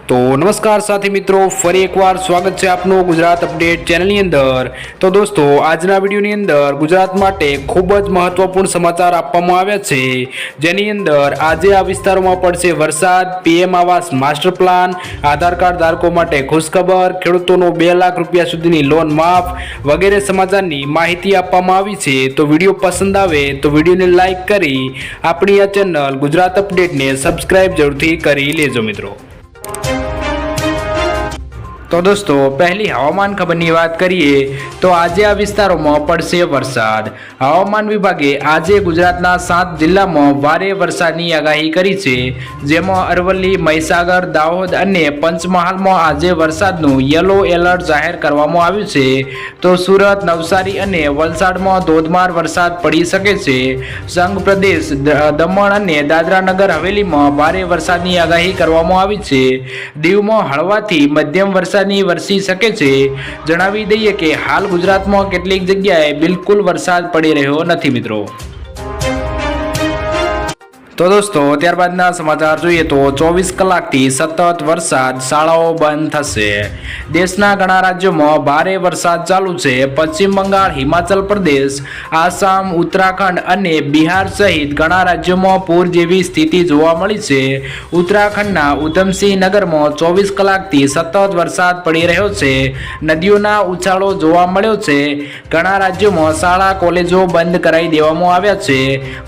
तो नमस्कार साथी मित्रों, फरी एक बार स्वागत है आपनो गुजरात अपडेट चैनल अंदर। तो दोस्तों, आजना वीडियोनी अंदर गुजरात माटे खूब ज महत्वपूर्ण समाचार आपवामां आव्या छे, जेनी अंदर आजे आ विस्तारोमां पड़शे वरसाद, पीएम आवास मास्टर प्लान, आधार कार्ड धारको माटे खुशखबर, खेडूतोनो 2 लाख रूपिया सुधीनी लोन माफ वगैरे समाचारनी माहिती आपवामां आवी छे। तो विडियो पसंद आवे तो विडियोने लाइक करी आपणी आ चेनल गुजरात अपडेट ने सब्सक्राइब जरूरथी करी लेजो मित्रों। तो दोस्तों, पहली हवामान खबरनी बात करिए तो आज आ विस्तारों पड़शे वरसाद। हवामान विभागे आज गुजरातना 7 जिल्ला में भारे वरसादनी आगाही करी छे, जेमां अरवली, महीसागर, दाहोद अने पंचमहाल में आज वरसादनुं येलो एलर्ट जाहेर करवामां आव्युं छे। तो सूरत, नवसारी अने वलसाड में धोधमार वरसाद पड़ी सके छे। संघ प्रदेश दमण अने दादरा नगर हवेली में भारे वरसादनी आगाही करवामां आवी छे। दीव में हळवाथी मध्यम वरसाद वरसी सके छे। जणावी दઈએ કે हाल गुजरात में કેટલીક જગ્યાએ बिल्कुल वरसाद पड़ी रह्यो નથી मित्रों। तो दोस्तों, त्यारबादना समाचार जोईए तो 24 कलाकथी सतत वरसाद, शाळाओ बंध थशे। देशना घणा राज्योमां भारे वरसाद चालू छे। पश्चिम बंगाळ, हिमाचल प्रदेश, आसाम, उत्तराखंड अने बिहार सहित घणा राज्योमां पूर जेवी स्थिति जोवा मळी छे। उत्तराखंडना उधमसिंह नगरमां 24 कलाकथी सतत वरसाद पड़ी रह्यो छे। नदीओना उछाळो जोवा मळ्यो छे। घणा राज्योमां शाळा, कॉलेजो बंध करावी देवामां आव्या छे।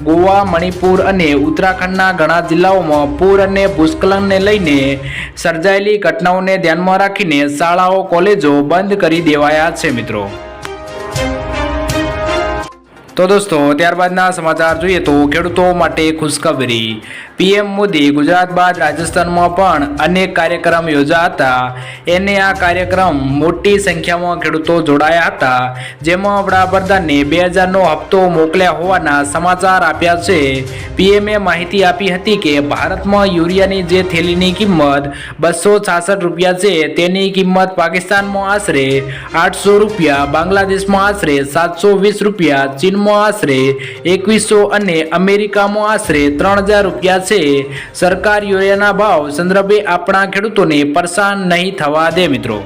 गोवा, मणिपुर अने उत्तराखंडना घणा जिल्लाओमां पूर अने भूस्खलनने लईने सर्जायेली घटनाओने ध्यानमां राखीने शाळाओ, कॉलेजो बंध करी देवाया छे मित्रों। तो दोस्तों, त्यारबादना समाचार जोईए तो खेडूतो माटे खुशखबरी। पीएम मोदी गुजरात बाद राजस्थान में पण अनेक कार्यक्रम योजा हता। एने आ कार्यक्रम मोटी संख्या में खेडूतो जोड़ाया हता, जेमां वडाप्रधाने 2000 नो हप्तो मोकल्या होवाना समाचार आप्या छे। पीएमए माहिती आपी हती के भारत में यूरियानी जे थैलीनी किंमत 266 रूपिया छे, तेनी किंमत पाकिस्तान में आशरे 800 रूपिया, बांग्लादेश में आशरे 720 रूपिया, चीन में आशरे 2100 अने अमेरिका में आशरे 3000 रूपिया। सरकार यूरियाना भाव संदर्भे आपणा खेडूतोने परेशान नहीं थवा दे मित्रों।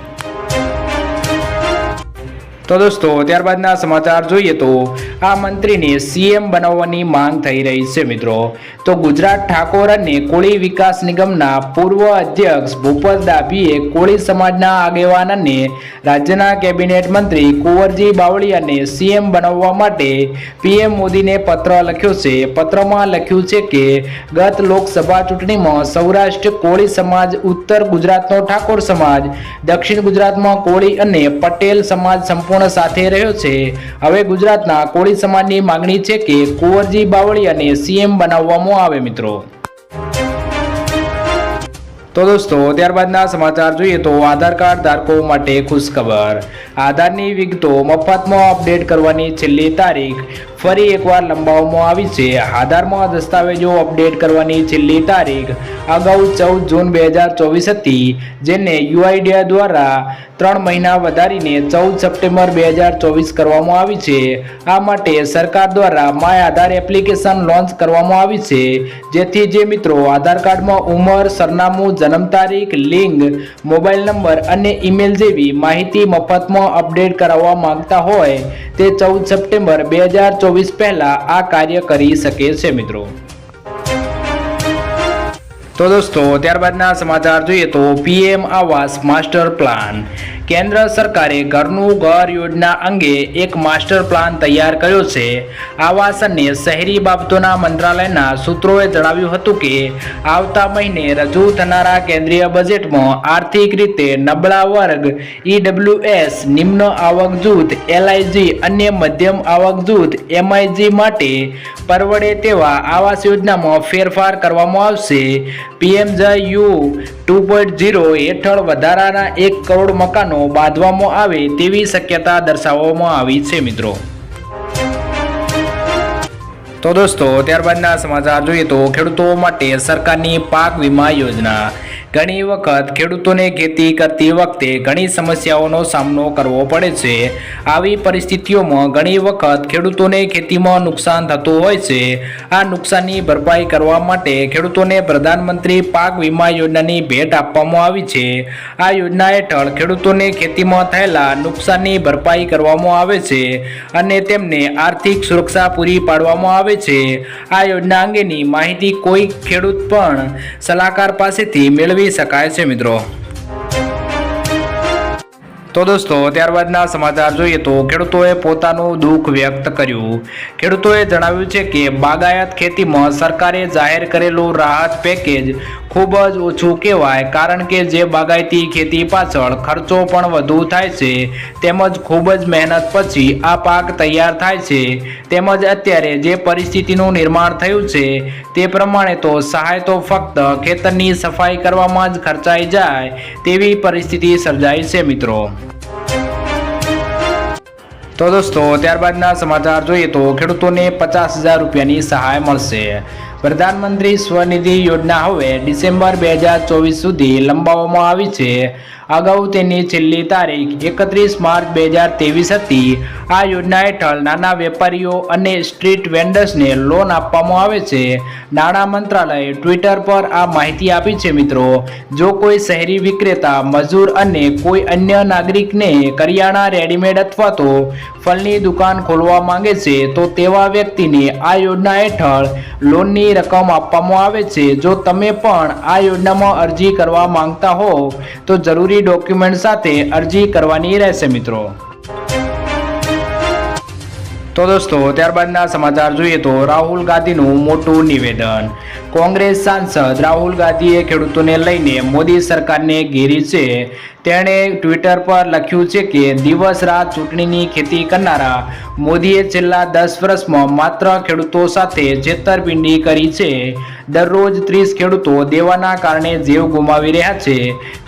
तो दोस्तों, त्यारबादना समाचार जोईए तो आ मंत्रीने सीएम बनाववानी मांग थई रही छे मित्रों। तो गुजरात ठाकोर अने कोळी विकास निगमना पूर्व अध्यक्ष भूपत डाभीए कोळी समाजना आगेवान अने राज्यना केबिनेट मंत्री कुंवरजी बावळियाने सीएम बनाववा माटे पीएम मोदीने पत्र लख्यो छे। पत्रमां लख्युं छे के गत लोकसभा चूंटणीमां सौराष्ट्र कोळी समाज, उत्तर गुजरातनो ठाकोर समाज, दक्षिण गुजरातमां कोळी अने पटेल समाज संपूर्ण સાથે રહ્યો છે। હવે ગુજરાતના કોળી સમાજની માંગણી છે કે કુંવરજી બાવળિયાને સીએમ બનાવવામાં આવે મિત્રો। तो दोस्तों, त्यारबादना समाचार जोईए तो आधार कार्ड धारको माटे खुशखबर। आधारनी विगतो मफतमां अपडेट करवानी छेल्ली तारीख फरी एकवार लंबाववामां आवी छे। आधारमां दस्तावेजो अपडेट करवानी छेल्ली तारीख अगाऊ 14 जून 2024 हती, जेने यूआईडीएआई द्वारा 3 महीना वधारीने 14 सप्टेम्बर 2024 करवामां आवी छे। आ माटे सरकार द्वारा माय आधार एप्लिकेशन लॉन्च करवामां आवी छे, जेथी जे मित्रों आधार कार्डमां उमर, सरनामું, जन्म तारीख, लिंग, मोबाइल नंबर अने ईमेल जेवी माहिती मफतमां अपडेट कराववा मांगता होय ते 14 सप्टेम्बर 2024 पहला आ कार्य करी सके छे मित्रों। तो दोस्तों, त्यारबादना समाचार जोईए तो पीएम आवास मास्टर प्लान। केन्द्र सरकारे घरनु घर योजना अंगे एक मास्टर प्लान तैयार कर्यो छे। आवास अने शहेरी बाबतोना मंत्रालयना सूत्रोए जणाव्युं हतुं के आवता महीने रजू थनारा केंद्रीय बजेटमां आर्थिक रीते नबळा वर्ग ईडब्ल्यूएस, निम्न आवक जूथ एलआईजी अने मध्यम आवक जूथ एमआईजी माटे परवड़े तेवा आवास योजनामां फेरफार करवामां आवशे। पीएमजयू 2.0 हेठळ वधाराना 1 करोड़ मकानो बांधवामां आवे तेवी शक्यता दर्शाववामां आवी छे मित्रों। तो दोस्तों, त्यारबादना समाचार जोईए तो खेडूतो माटे सरकारनी पाक वीमा योजना। ઘણી વખત ખેડૂતોને ખેતી કરતી વખતે ઘણી સમસ્યાઓનો સામનો કરવો પડે છે। આવી પરિસ્થિતિઓમાં ઘણી વખત ખેડૂતોને ખેતીમાં નુકસાન થતું હોય છે। આ નુકસાનની ભરપાઈ કરવા માટે ખેડૂતોને પ્રધાનમંત્રી પાક વીમા યોજનાની ભેટ આપવામાં આવી છે। આ યોજના હેઠળ ખેડૂતોને ખેતીમાં થયેલા નુકસાનની ભરપાઈ કરવામાં આવે છે અને તેમને આર્થિક સુરક્ષા પૂરી પાડવામાં આવે છે। આ યોજના અંગેની માહિતી કોઈ ખેડૂત પણ સલાહકાર પાસેથી મેળવી શકાય છે મિત્રો। તો દોસ્તો ત્યારબાદના સમાચાર જોઈએ તો ખેડૂતોએ પોતાનું દુઃખ વ્યક્ત કર્યું। ખેડૂતોએ જણાવ્યું છે કે બાગાયત ખેતીમાં સરકારે જાહેર કરેલું રાહત પેકેજ ખૂબ જ ઓછું કહેવાય, કારણ કે જે બાગાયતી ખેતી પાછળ ખર્ચો પણ વધુ થાય છે તેમજ ખૂબ જ મહેનત પછી આ પાક તૈયાર થાય છે, તેમજ અત્યારે જે પરિસ્થિતિનું નિર્માણ થયું છે તે પ્રમાણે તો સહાય તો ફક્ત ખેતરની સફાઈ કરવામાં જ ખર્ચાઈ જાય તેવી પરિસ્થિતિ સર્જાઈ છે મિત્રો। તો દોસ્તો ત્યારબાદના સમાચાર જોઈએ તો ખેડૂતોને 50,000 રૂપિયાની સહાય મળશે। પ્રધાનમંત્રી સ્વનિધિ યોજના હવે ડિસેમ્બર 2024 સુધી લંબાવવામાં આવી છે। અગાઉ તેની છેલ્લી તારીખ 31 માર્ચ 2023 હતી। આ યોજના હેઠળ નાના વેપારીઓ અને સ્ટ્રીટ વેન્ડર્સને લોન આપવામાં આવે છે। નાણાં મંત્રાલયે ટ્વિટર પર આ માહિતી આપી છે મિત્રો। જો કોઈ શહેરી વિક્રેતા, મજૂર અને કોઈ અન્ય નાગરિકને કરિયાણા, રેડીમેડ અથવા તો ફળની દુકાન ખોલવા માંગે છે તો તેવા વ્યક્તિને આ યોજના હેઠળ લોનની રકમ આપવામાં આવે છે। જો તમે પણ આ યોજનામાં અરજી કરવા માંગતા હો તો જરૂરી ડોક્યુમેન્ટ સાથે અરજી કરવાની રહેશે મિત્રો। તો દોસ્તો ત્યારબાદના સમાચાર જોઈએ તો રાહુલ ગાંધીનું મોટું નિવેદન। કોંગ્રેસ સાંસદ રાહુલ ગાંધીએ ખેડૂતોને લઈને મોદી સરકારને ઘેરી છે। તેણે ટ્વિટર પર લખ્યું છે કે દિવસ રાત ચૂંટણીની ખેતી કરનારા મોદીએ છેલ્લા 10 વર્ષમાં માત્ર ખેડૂતો સાથે છેતરપિંડી કરી છે। દરરોજ 30 ખેડૂતો દેવાના કારણે જીવ ગુમાવી રહ્યા છે।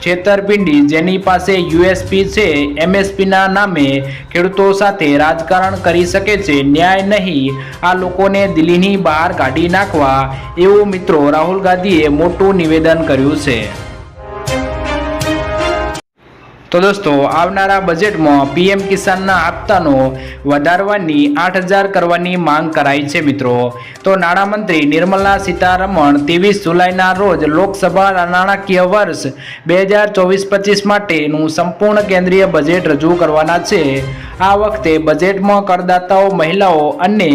છેતરપિંડી જેની પાસે યુએસપી છે, એમએસપીના નામે ખેડૂતો સાથે રાજકારણ કરી શકે છે, ન્યાય નહીં, આ લોકોને દિલ્હીની બહાર કાઢી નાખવા, એવું મિત્રો રાહુલ ગાંધીએ મોટું નિવેદન કર્યું છે। તો દોસ્તો આવનારા બજેટમાં પીએમ કિસાનના હપ્તાનો વધારવાની 8,000 કરવાની માંગ કરાઈ છે મિત્રો। તો નાણામંત્રી નિર્મલા સીતારમણ 23 જુલાઈના રોજ લોકસભા નાણાકીય વર્ષ 2024-25 માટેનું સંપૂર્ણ કેન્દ્રીય બજેટ રજૂ કરવાના છે। આ વખતે બજેટમાં કરદાતાઓ, મહિલાઓ અને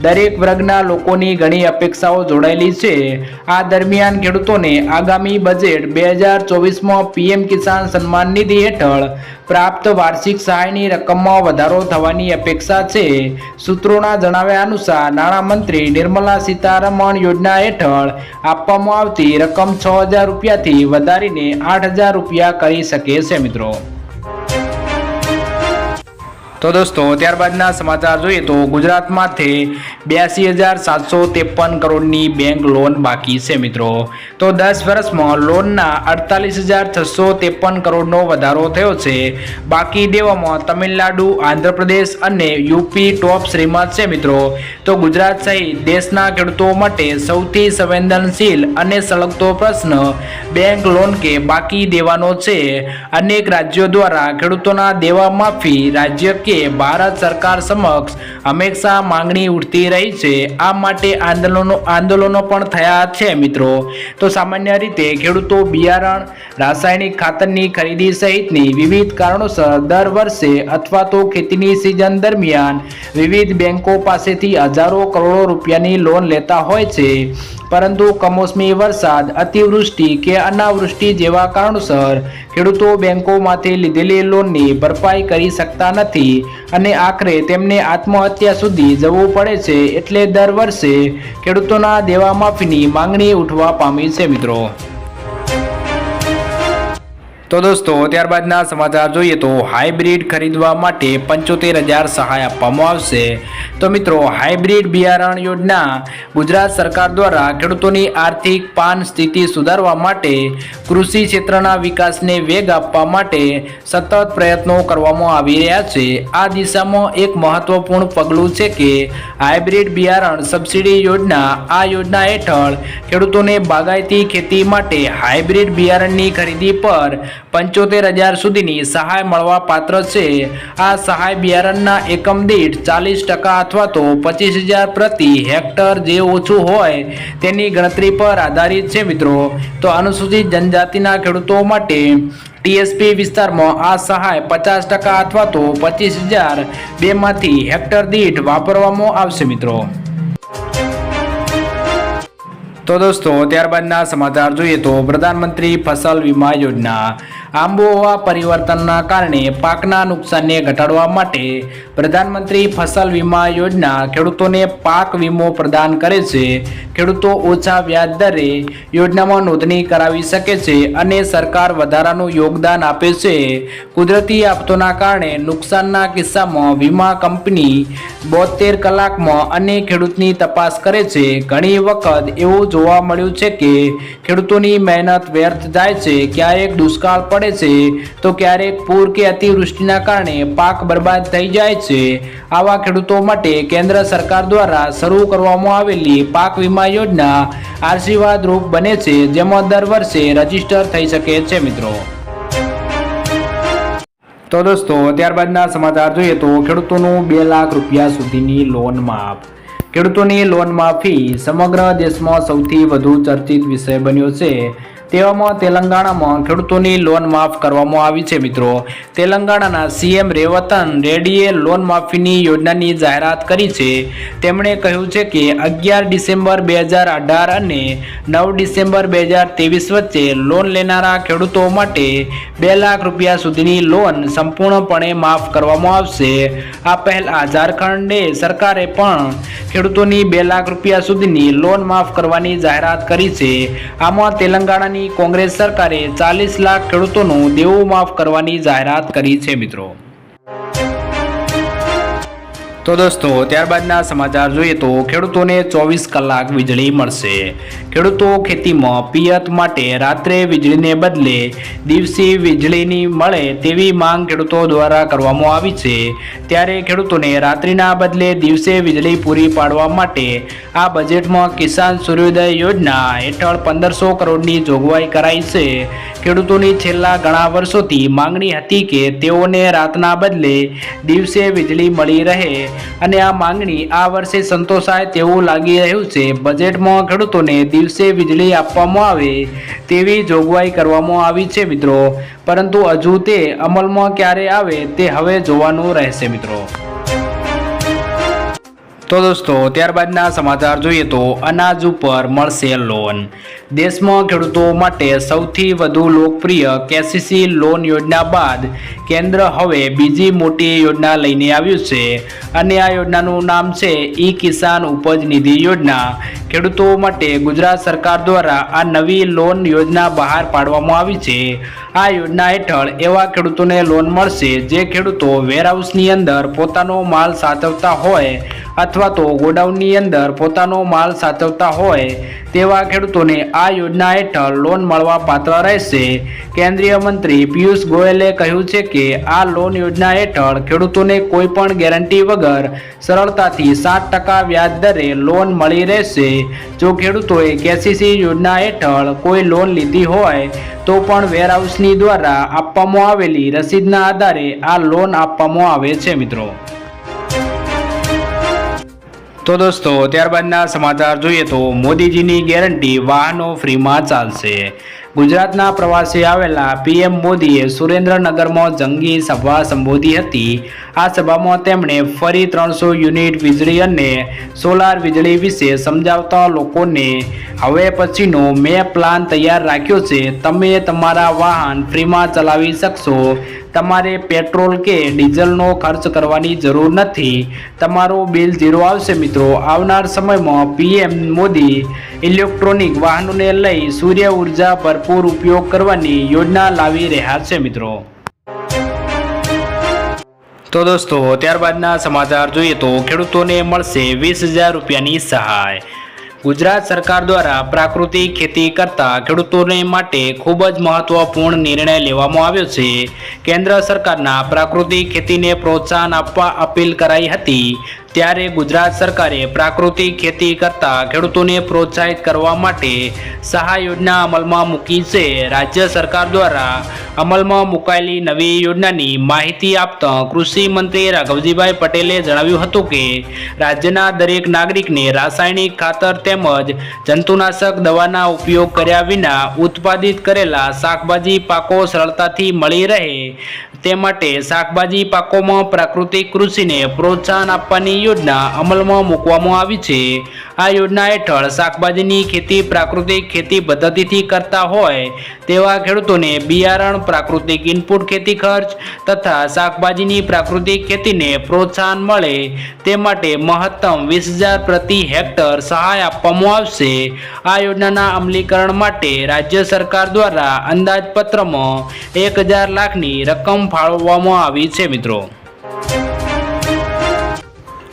દરેક વર્ગના લોકોની ઘણી અપેક્ષાઓ જોડાયેલી છે। આ દરમિયાન ખેડૂતોને આગામી બજેટ 2024માં પીએમ કિસાન સન્માન નિધિ હેઠળ પ્રાપ્ત વાર્ષિક સહાયની રકમમાં વધારો થવાની અપેક્ષા છે। સૂત્રોના જણાવ્યા અનુસાર નાણામંત્રી નિર્મલા સીતારમણ યોજના હેઠળ આપવામાં આવતી રકમ 6,000 રૂપિયાથી વધારીને 8,000 રૂપિયા કરી શકે છે મિત્રો। તો દોસ્તો ત્યારબાદના સમાચાર જોઈએ તો ગુજરાતમાંથી 82,753 કરોડની બેંક લોન બાકી છે મિત્રો। તો 10 વર્ષમાં લોનના 48,653 કરોડનો વધારો થયો છે। બાકી દેવામાં તમિલનાડુ, આંધ્રપ્રદેશ અને યુપી ટોપ શ્રીમાં છે મિત્રો। તો ગુજરાત સહિત દેશના ખેડૂતો માટે સૌથી સંવેદનશીલ અને સળગતો પ્રશ્ન બેંક લોન કે બાકી દેવાનો છે। અનેક રાજ્યો દ્વારા ખેડૂતોના દેવા માફી રાજ્ય કે ભારત સરકાર સમક્ષ હંમેશા માંગણી ઉઠતી રહી છે। આ માટે આંદોલનો પણ થયા છે મિત્રો। તો સામાન્ય રીતે ખેડૂતો બિયારણ, રાસાયણિક ખાતરની ખરીદી સહિતની વિવિધ કારણોસર દર વર્ષે અથવા તો ખેતીની સિઝન દરમિયાન વિવિધ બેંકો પાસેથી હજારો કરોડો રૂપિયાની લોન લેતા હોય છે, પરંતુ કમોસમી વરસાદ, અતિવૃષ્ટિ કે અનાવૃષ્ટિ જેવા કારણોસર ખેડૂતો બેંકોમાંથી લીધેલી લોનની ભરપાઈ કરી શકતા નથી અને આખરે તેમને આત્મહત્યા સુધી જવું પડે છે। એટલે દર વર્ષે ખેડૂતોના દેવા માફીની માંગણી ઉઠવા પામી છે મિત્રો। તો દોસ્તો ત્યારબાદના સમાચાર જોઈએ તો હાઇબ્રિડ ખરીદવા માટે 75,000 સહાય આપવામાં આવશે। તો મિત્રો હાઇબ્રિડ બિયારણ યોજના ગુજરાત સરકાર દ્વારા ખેડૂતોની આર્થિક પાન સ્થિતિ સુધારવા માટે કૃષિ ક્ષેત્રના વિકાસને વેગ આપવા માટે સતત પ્રયત્નો કરવામાં આવી રહ્યા છે। આ દિશામાં એક મહત્વપૂર્ણ પગલું છે કે હાઇબ્રિડ બિયારણ સબસિડી યોજના। આ યોજના હેઠળ ખેડૂતોને બાગાયતી ખેતી માટે હાઇબ્રિડ બિયારણની ખરીદી પર 75,000 સુધીની સહાય મળવા પાત્ર છે। આ સહાય બિયારણના એકમ દીઠ 40% અથવા તો 25,000 પ્રતિ હેક્ટર જે ઓછું હોય તેની ગણતરી પર આધારિત છે મિત્રો। તો અનુસૂચિત જનજાતિના ખેડૂતો માટે ટીએસપી વિસ્તારમાં આ સહાય 50% અથવા તો 25,000 બેમાંથી હેક્ટર દીઠ વાપરવામાં આવશે મિત્રો। તો દોસ્તો ત્યારબાદના સમાચાર જોઈએ તો પ્રધાનમંત્રી ફસલ વીમા યોજના। આબોહવા પરિવર્તનના કારણે પાકના નુકસાનને ઘટાડવા માટે પ્રધાનમંત્રી ફસલ વીમા યોજના ખેડૂતોને પાક વીમો પ્રદાન કરે છે। ખેડૂતો ઓછા વ્યાજ દરે યોજનામાં નોંધણી કરાવી શકે છે અને સરકાર વધારાનું યોગદાન આપે છે। કુદરતી આફતોના કારણે નુકસાનના કિસ્સામાં વીમા કંપની 72 કલાકમાં અને ખેડૂતની તપાસ કરે છે। ઘણી વખત એવું જોવા મળ્યું છે કે ખેડૂતોની મહેનત વ્યર્થ જાય છે। ક્યારેક દુષ્કાળ પડે છે તો ક્યારેક પૂર કે અતિવૃષ્ટિના કારણે પાક બરબાદ થઈ જાય છે। આવા ખેડૂતો માટે કેન્દ્ર સરકાર દ્વારા શરૂ કરવામાં આવેલી પાક વીમા યોજના આશીર્વાદ રૂપ બને છે, જેમાં દર વર્ષે રજીસ્ટર થઈ શકે છે મિત્રો। તો દોસ્તો ત્યારબાદના સમાચાર જોઈએ તો ખેડૂતોનું 2 લાખ રૂપિયા સુધીની લોન માફ। ખેડૂતોની લોન માફી સમગ્ર દેશમાં સૌથી વધુ ચર્ચિત વિષય બન્યો છે। તેવામાં તેલંગાણામાં ખેડૂતોની લોન માફ કરવામાં આવી છે મિત્રો। તેલંગાણાના સીએમ રેવતન રેડ્ડીએ લોન માફીની યોજનાની જાહેરાત કરી છે। તેમણે કહ્યું છે કે 11 ડિસેમ્બર 2018 અને 9 ડિસેમ્બર 2023 વચ્ચે લોન લેનારા ખેડૂતો માટે 2 લાખ રૂપિયા સુધીની લોન સંપૂર્ણપણે માફ કરવામાં આવશે। આ પહેલા ઝારખંડ સરકારે પણ ખેડૂતોની 2 લાખ રૂપિયા સુધીની લોન માફ કરવાની જાહેરાત કરી છે। આમાં તેલંગાણાની કોંગ્રેસ સરકારે 40 લાખ ખેડૂતોનું દેવું માફ કરવાની જાહેરાત કરી છે મિત્રો। તો દોસ્તો ત્યારબાદના સમાચાર જોઈએ તો ખેડૂતોને 24 કલાક વીજળી મળશે। ખેડૂતો ખેતીમાં પિયત માટે રાત્રે વીજળીને બદલે દિવસે વીજળીની મળે તેવી માંગ ખેડૂતો દ્વારા કરવામાં આવી છે। ત્યારે ખેડૂતોને રાત્રિના બદલે દિવસે વીજળી પૂરી પાડવા માટે આ બજેટમાં કિસાન સૂર્યોદય યોજના હેઠળ 1500 કરોડની જોગવાઈ કરાઈ છે। ખેડૂતોની છેલ્લા ઘણા વર્ષોથી માંગણી હતી કે તેઓને રાતના બદલે દિવસે વીજળી મળી રહે અને આ માંગણી આ વર્ષે સંતોષાય તેવું લાગી રહ્યું છે। બજેટમાં ખેડૂતોને દિવસે વીજળી આપવામાં આવે તેવી જોગવાઈ કરવામાં આવી છે મિત્રો, પરંતુ હજુ તે અમલમાં ક્યારે આવે તે હવે જોવાનું રહેશે મિત્રો। તો દોસ્તો ત્યારબાદના સમાચાર જોઈએ તો અનાજ ઉપર મળશે લોન। દેશમાં ખેડૂતો માટે સૌથી વધુ લોકપ્રિય કેસીસી લોન યોજના બાદ કેન્દ્ર હવે બીજી મોટી યોજના લઈને આવ્યું છે અને આ યોજનાનું નામ છે ઈ કિસાન ઉપજ નિધિ યોજના। ખેડૂતો માટે ગુજરાત સરકાર દ્વારા આ નવી લોન યોજના બહાર પાડવામાં આવી છે। આ યોજના હેઠળ એવા ખેડૂતોને લોન મળશે જે ખેડૂતો વેરહાઉસની અંદર પોતાનો માલ સાચવતા હોય અથવા તો ગોડાઉનની અંદર પોતાનો માલ સાચવતા હોય તેવા ખેડૂતોને આ યોજના હેઠળ લોન મળવા પાત્ર રહેશે। કેન્દ્રીય મંત્રી પિયુષ ગોયલે કહ્યું છે કે આ લોન યોજના હેઠળ ખેડૂતોને કોઈ પણ ગેરંટી વગર સરળતાથી 7% વ્યાજ દરે લોન મળી રહેશે। જો ખેડૂતોએ કેસીસી યોજના હેઠળ કોઈ લોન લીધી હોય તો પણ વેરહાઉસની દ્વારા આપવામાં આવેલી રસીદના આધારે આ લોન આપવામાં આવે છે મિત્રો। તો દોસ્તો ત્યારબાદના સમાચાર જોઈએ તો મોદીજીની ગેરંટી વાહનો ફ્રીમાં ચાલશે। ગુજરાતના પ્રવાસે આવેલા પીએમ મોદીએ સુરેન્દ્રનગરમાં જંગી સભા સંબોધી હતી। આ સભામાં તેમણે ફરી 300 યુનિટ વીજળી અને સોલાર વીજળી વિશે સમજાવતા લોકોને હવે પછીનો મેં પ્લાન તૈયાર રાખ્યો છે। તમે તમારા વાહન ફ્રીમાં ચલાવી શકશો। તમારે પેટ્રોલ કે ડીઝલનો ખર્ચ કરવાની જરૂર નથી। તમારું બિલ ઝીરો આવશે મિત્રો। આવનાર સમયમાં પીએમ મોદી ઇલેક્ટ્રોનિક વાહનોને લઈ સૂર્ય ઉર્જા પર ભરપૂર ઉપયોગ કરવાની યોજના લાવી રહ્યા છે મિત્રો। તો દોસ્તો ત્યારબાદના સમાચાર જોઈએ તો ખેડૂતોને મળશે 20,000 રૂપિયાની સહાય। ગુજરાત સરકાર દ્વારા પ્રાકૃતિક ખેતી કરતા ખેડૂતોને માટે ખૂબ જ મહત્વપૂર્ણ નિર્ણય લેવામાં આવ્યો છે। કેન્દ્ર સરકારના પ્રાકૃતિક ખેતીને પ્રોત્સાહન આપવા અપીલ કરાઈ હતી, ત્યારે ગુજરાત સરકારે પ્રાકૃતિક ખેતી કરતા ખેડૂતોને પ્રોત્સાહિત કરવા માટે સહાય યોજના અમલમાં મૂકી છે। રાજ્ય સરકાર દ્વારા અમલમાં મુકાયેલી નવી યોજનાની માહિતી આપતા કૃષિ મંત્રી રાઘવજીભાઈ પટેલે જણાવ્યું હતું કે રાજ્યના દરેક નાગરિકને રાસાયણિક ખાતર તેમજ જંતુનાશક દવાના ઉપયોગ કર્યા વિના ઉત્પાદિત કરેલા શાકભાજી પાકો સરળતાથી મળી રહે તે માટે શાકભાજી પાકોમાં પ્રાકૃતિક કૃષિને પ્રોત્સાહન આપવાની યોજના અમલમાં મૂકવામાં આવી છે। આ યોજના હેઠળ શાકભાજીની ખેતી પ્રાકૃતિક ખેતી પદ્ધતિથી કરતા હોય તેવા ખેડૂતોને બિયારણ, પ્રાકૃતિક ઇનપુટ ખેતી ખર્ચ તથા શાકભાજીની પ્રાકૃતિક ખેતીને પ્રોત્સાહન મળે તે માટે મહત્તમ 20,000 પ્રતિ હેક્ટર સહાય આપવામાં આવશે। આ યોજનાના અમલીકરણ માટે રાજ્ય સરકાર દ્વારા અંદાજપત્રમાં 1,000 લાખની રકમ ફાળવવામાં આવી છે મિત્રો।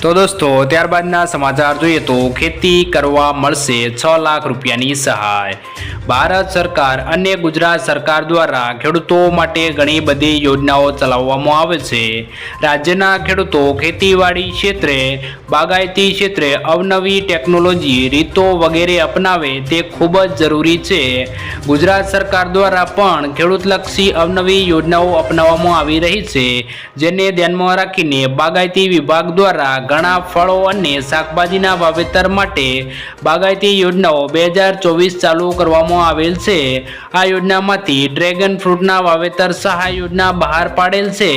તો દોસ્તો ત્યારબાદના સમાચાર જોઈએ તો ખેતી કરવા મળશે 6 લાખ રૂપિયાની સહાય। ભારત સરકાર અને ગુજરાત સરકાર દ્વારા ખેડૂતો માટે ઘણી બધી યોજનાઓ ચલાવવામાં આવે છે। રાજ્યના ખેડૂતો ખેતીવાડી ક્ષેત્રે, બાગાયતી ક્ષેત્રે અવનવી ટેકનોલોજી રીતો વગેરે અપનાવે તે ખૂબ જ જરૂરી છે। ગુજરાત સરકાર દ્વારા પણ ખેડૂતલક્ષી અવનવી યોજનાઓ અપનાવવામાં આવી રહી છે, જેને ધ્યાનમાં રાખીને બાગાયતી વિભાગ દ્વારા ઘણા ફળો અને શાકભાજીના વાવેતર માટે બાગાયતી યોજનાઓ 2024 ચાલુ કરવામાં આવેલ છે। આ યોજનામાંથી ડ્રેગન ફ્રૂટના વાવેતર સહાય યોજના બહાર પાડેલ છે।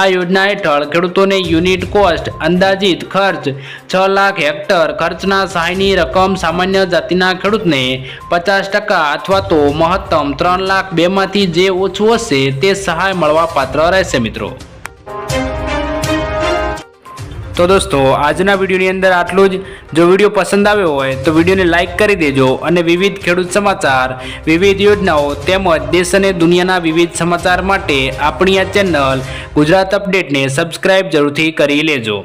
આ યોજના હેઠળ ખેડૂતોને યુનિટ કોસ્ટ અંદાજિત ખર્ચ 6 લાખ હેક્ટર ખર્ચના સહાયની રકમ સામાન્ય જાતિના ખેડૂતને 50% અથવા તો મહત્તમ 3 લાખ 2 માંથી જે ઓછું હશે તે સહાય મળવા પાત્ર રહેશે મિત્રો। તો દોસ્તો આજના વિડીયોની અંદર આટલું જ। જો વિડીયો પસંદ આવ્યો હોય તો વિડીયોને લાઇક કરી દેજો અને વિવિધ ખેડૂત સમાચાર, વિવિધ યોજનાઓ તેમજ દેશ અને દુનિયાના વિવિધ સમાચાર માટે આપણી આ ચેનલ ગુજરાત અપડેટને સબસ્ક્રાઇબ જરૂરથી કરી લેજો।